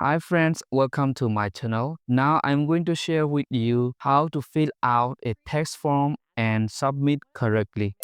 Hi friends, welcome to my channel. Now I'm going to share with you how to fill out a tax form and submit correctly.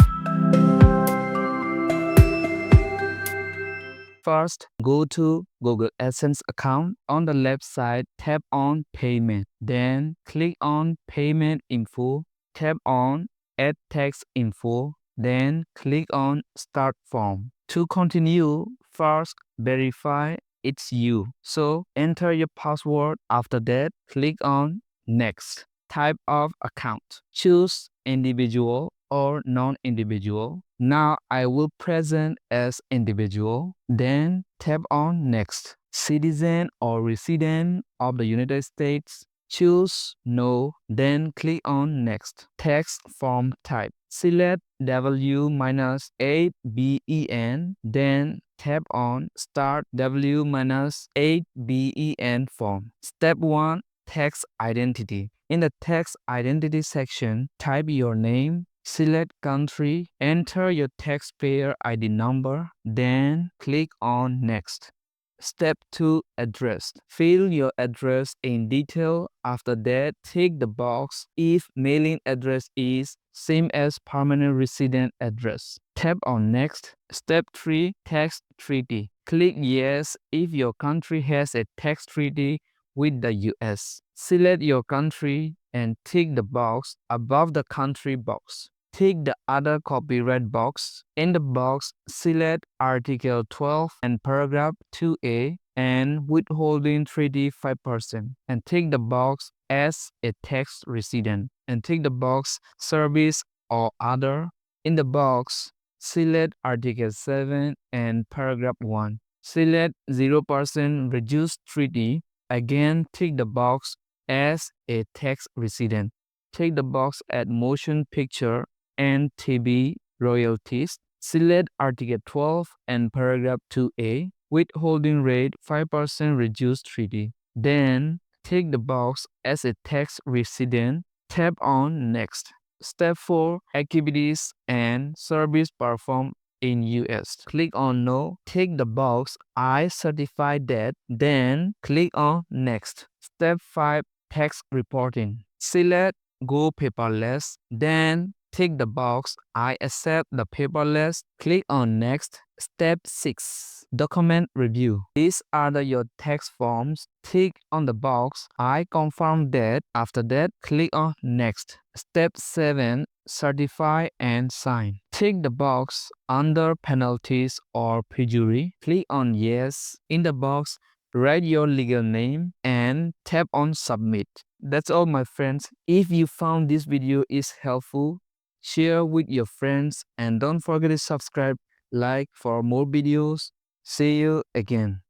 First, go to Google AdSense account. On the left side, tap on Payment. Then click on Payment Info. Tap on Add Tax Info. Then click on Start Form. To continue, first verify it's you. So enter your password. After that, click on Next. Type of account. Choose individual or non-individual. Now I will present as individual. Then tap on Next. Citizen or resident of the United States. Choose No. Then click on Next. Tax form type. Select W-8BEN. Then tap on Start W-8BEN form. Step 1. Tax identity. In the tax identity section, type your name, select country, enter your taxpayer ID number, then click on Next. Step 2. Address. Fill your address in detail. After that, tick the box if mailing address is same as permanent resident address. Tap on Next. Step 3. Tax treaty. Click Yes if your country has a tax treaty with the US. Select your country and tick the box above the country box. Tick the other copyright box. In the box, select Article 12 and Paragraph 2A and withholding treaty 5% and tick the box as a tax resident and tick the box Service or Other. In the box, select Article 7 and Paragraph 1. Select 0% reduced treaty. Again, tick the box as a tax resident. Tick the box Add motion picture and TV royalties. Select Article 12 and Paragraph 2A, withholding rate 5% reduced treaty. Then, tick the box as a tax resident. Tap on Next. Step 4. Activities and service performed in US. Click on No. Tick the box I certify that. Then, click on Next. Step 5. Tax reporting. Select Go paperless. Then, tick the box I accept the paperless. Click on Next. Step 6. Document review. These are your tax forms. Tick on the box I confirm that. After that, click on Next. Step 7. Certify and sign. Tick the box under penalties or perjury. Click on Yes. In the box, write your legal name and tap on Submit. That's all, my friends. If you found this video is helpful, share with your friends and don't forget to subscribe, like for more videos. See you again.